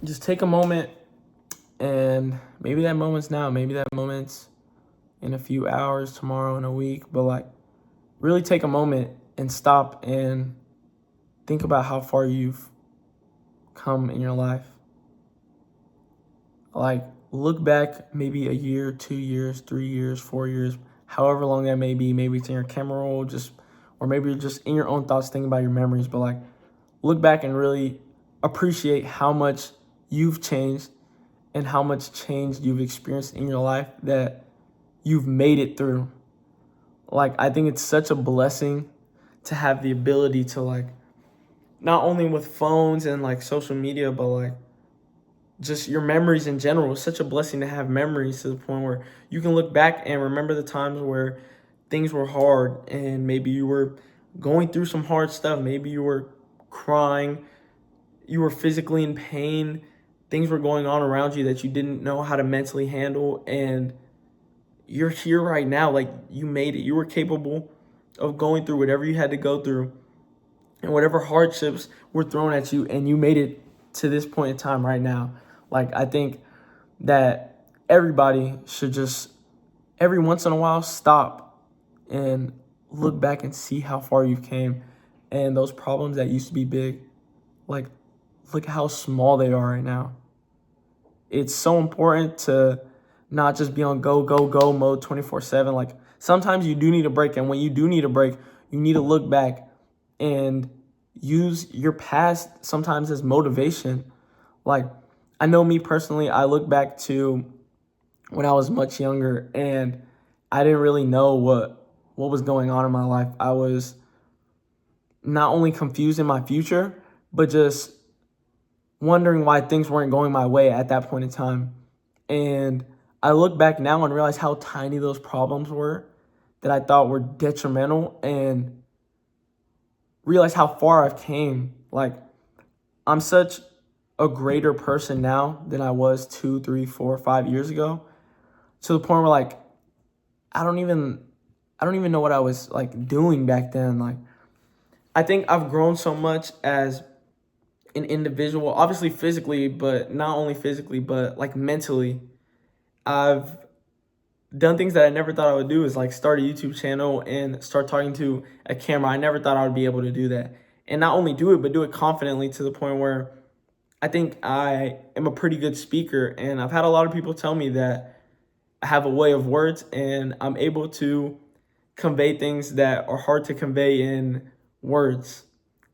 just take a moment, and maybe that moment's now, maybe that moment's in a few hours, tomorrow, in a week, but like really take a moment and stop and think about how far you've come in your life. Like, look back maybe a year, 2 years, 3 years, 4 years, however long that may be. Maybe it's in your camera roll, or maybe you're just in your own thoughts thinking about your memories. But like, look back and really appreciate how much you've changed and how much change you've experienced in your life that you've made it through. Like, I think it's such a blessing to have the ability to, like, not only with phones and like social media, but like just your memories in general. It's such a blessing to have memories to the point where you can look back and remember the times where things were hard and maybe you were going through some hard stuff. Maybe you were crying, you were physically in pain, things were going on around you that you didn't know how to mentally handle, and you're here right now. Like, you made it. You were capable of going through whatever you had to go through and whatever hardships were thrown at you, and you made it to this point in time right now. Like, I think that everybody should just every once in a while stop and look back and see how far you came, and those problems that used to be big, like, look how small they are right now. It's so important to not just be on go, go, go mode 24/7. Like, sometimes you do need a break. And when you do need a break, you need to look back and use your past sometimes as motivation. Like, I know me personally, I look back to when I was much younger and I didn't really know what was going on in my life. I was not only confused in my future, but just wondering why things weren't going my way at that point in time. And I look back now and realize how tiny those problems were that I thought were detrimental, and realize how far I've came. Like, I'm such a greater person now than I was 2, 3, 4, 5 years ago, to the point where like I don't even know what I was like doing back then. Like, I think I've grown so much as an individual, obviously physically, but not only physically, but like mentally. I've done things that I never thought I would do, is like start a YouTube channel and start talking to a camera. I never thought I would be able to do that. And not only do it, but do it confidently, to the point where I think I am a pretty good speaker. And I've had a lot of people tell me that I have a way of words and I'm able to convey things that are hard to convey in words.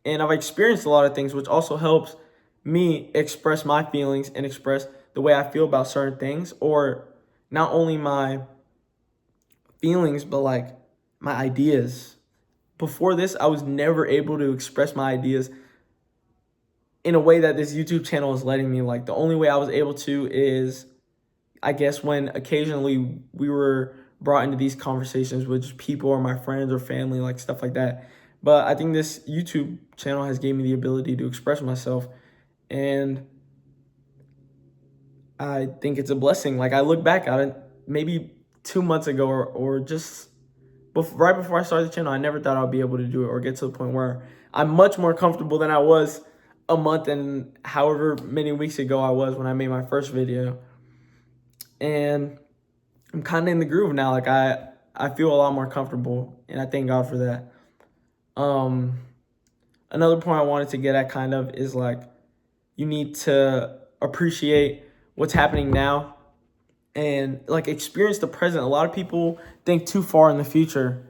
And I've experienced a lot of things, which also helps me express my feelings and express the way I feel about certain things, or not only my feelings, but like my ideas. Before this, I was never able to express my ideas in a way that this YouTube channel is letting me. Like, the only way I was able to is, I guess, when occasionally we were brought into these conversations with just people or my friends or family, like stuff like that. But I think this YouTube channel has gave me the ability to express myself, and I think it's a blessing. Like, I look back at it maybe 2 months ago, or just right before I started the channel, I never thought I'd be able to do it or get to the point where I'm much more comfortable than I was a month and however many weeks ago I was when I made my first video. And I'm kind of in the groove now. Like, I feel a lot more comfortable, and I thank God for that. Another point I wanted to get at kind of is like, you need to appreciate what's happening now and like experience the present. A lot of people think too far in the future,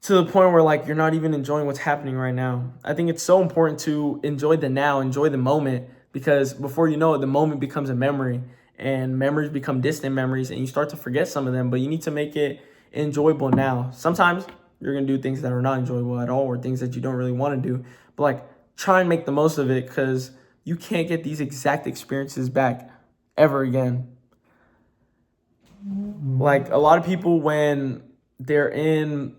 to the point where like you're not even enjoying what's happening right now. I think it's so important to enjoy the now, enjoy the moment, because before you know it, the moment becomes a memory, and memories become distant memories, and you start to forget some of them. But you need to make it enjoyable now. Sometimes you're gonna do things that are not enjoyable at all, or things that you don't really want to do, but like, try and make the most of it, because you can't get these exact experiences back ever again. Like, a lot of people, when they're in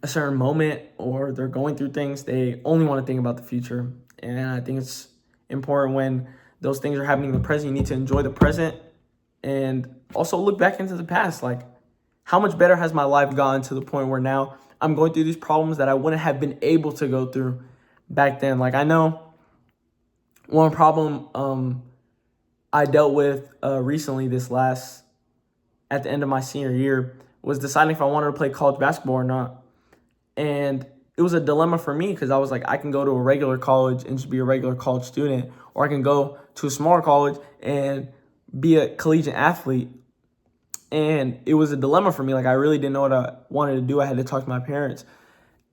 a certain moment or they're going through things, they only want to think about the future. And I think it's important, when those things are happening in the present, you need to enjoy the present and also look back into the past. Like, how much better has my life gotten, to the point where now I'm going through these problems that I wouldn't have been able to go through back then. Like, I know One problem I dealt with recently at the end of my senior year was deciding if I wanted to play college basketball or not. And it was a dilemma for me because I was like, I can go to a regular college and just be a regular college student, or I can go to a smaller college and be a collegiate athlete. And it was a dilemma for me. Like, I really didn't know what I wanted to do. I had to talk to my parents.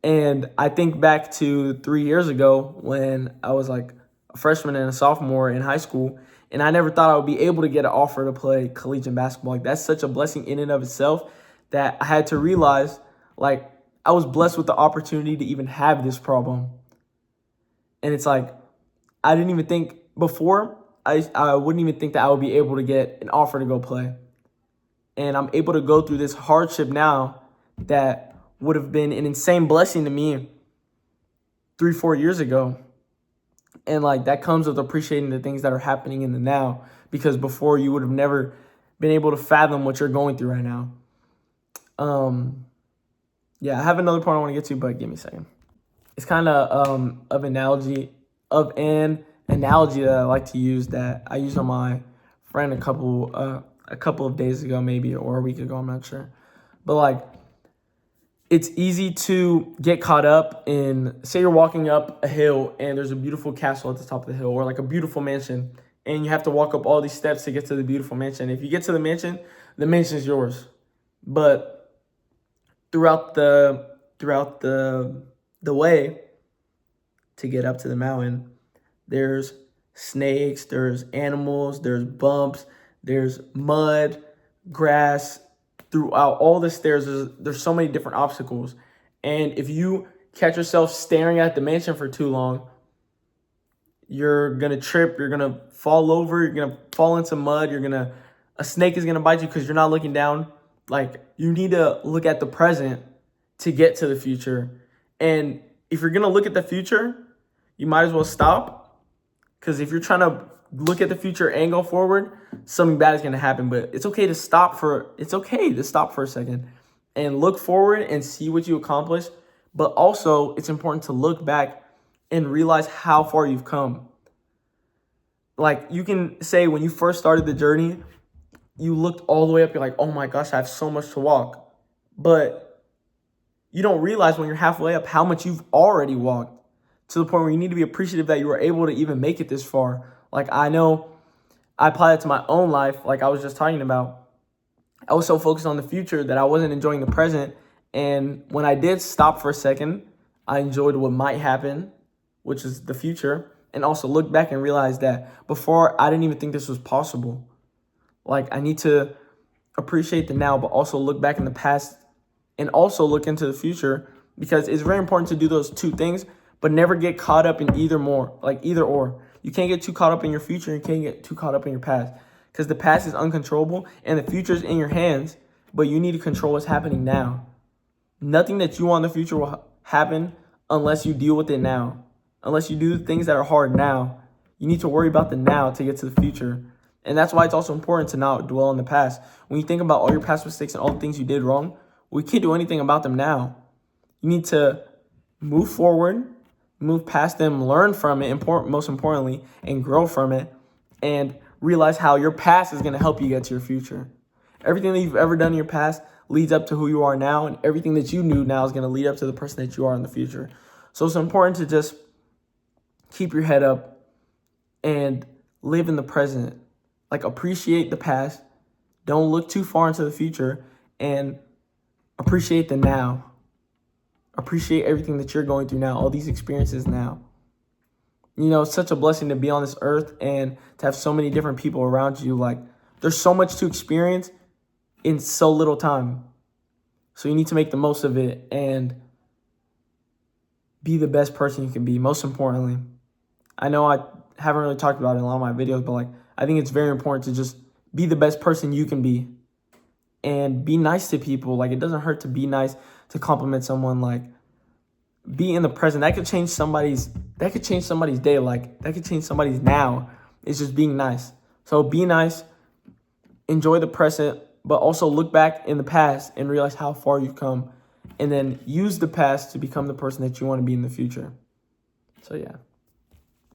And I think back to 3 years ago when I was like a freshman and a sophomore in high school, and I never thought I would be able to get an offer to play collegiate basketball. Like, that's such a blessing in and of itself that I had to realize, like, I was blessed with the opportunity to even have this problem. And it's like, I didn't even think before, I wouldn't even think that I would be able to get an offer to go play. And I'm able to go through this hardship now that would have been an insane blessing to me 3-4 years ago. And like, that comes with appreciating the things that are happening in the now, because before you would have never been able to fathom what you're going through right now. Yeah, I have another point I want to get to, but give me a second. It's kind of an analogy that I like to use, that I used on my friend a couple of days ago, maybe, or a week ago, I'm not sure. But like, it's easy to get caught up in, say you're walking up a hill and there's a beautiful castle at the top of the hill, or like a beautiful mansion, and you have to walk up all these steps to get to the beautiful mansion. If you get to the mansion is yours. But throughout the way to get up to the mountain, there's snakes, there's animals, there's bumps, there's mud, grass. Throughout all the stairs, there's so many different obstacles. And if you catch yourself staring at the mansion for too long, you're going to trip, you're going to fall over, you're going to fall into mud, a snake is going to bite you because you're not looking down. Like, you need to look at the present to get to the future. And if you're going to look at the future, you might as well stop, because if you're trying to look at the future and go forward, something bad is going to happen. But it's okay to stop for a second and look forward and see what you accomplished. But also, it's important to look back and realize how far you've come. Like, you can say when you first started the journey, you looked all the way up, you're like, oh my gosh, I have so much to walk. But you don't realize when you're halfway up how much you've already walked, to the point where you need to be appreciative that you were able to even make it this far. Like, I know I apply that to my own life, like I was just talking about. I was so focused on the future that I wasn't enjoying the present. And when I did stop for a second, I enjoyed what might happen, which is the future, and also look back and realize that before, I didn't even think this was possible. Like, I need to appreciate the now, but also look back in the past and also look into the future, because it's very important to do those two things, but never get caught up in either or. You can't get too caught up in your future, and you can't get too caught up in your past, because the past is uncontrollable and the future is in your hands, but you need to control what's happening now. Nothing that you want in the future will happen unless you deal with it now. Unless you do the things that are hard now. You need to worry about the now to get to the future. And that's why it's also important to not dwell on the past. When you think about all your past mistakes and all the things you did wrong, we can't do anything about them now. You need to move forward, move past them, learn from it, most importantly, and grow from it, and realize how your past is going to help you get to your future. Everything that you've ever done in your past leads up to who you are now, and everything that you knew now is going to lead up to the person that you are in the future. So it's important to just keep your head up and live in the present. Like, appreciate the past. Don't look too far into the future, and appreciate the now. Appreciate everything that you're going through now, all these experiences now. You know, it's such a blessing to be on this earth and to have so many different people around you. Like, there's so much to experience in so little time. So you need to make the most of it and be the best person you can be, most importantly. I know I haven't really talked about it in a lot of my videos, but like, I think it's very important to just be the best person you can be and be nice to people. Like, it doesn't hurt to be nice, to compliment someone. Like, be in the present. That could change somebody's day. Like, that could change somebody's now. It's just being nice. So be nice, enjoy the present, but also look back in the past and realize how far you've come, and then use the past to become the person that you want to be in the future. So yeah.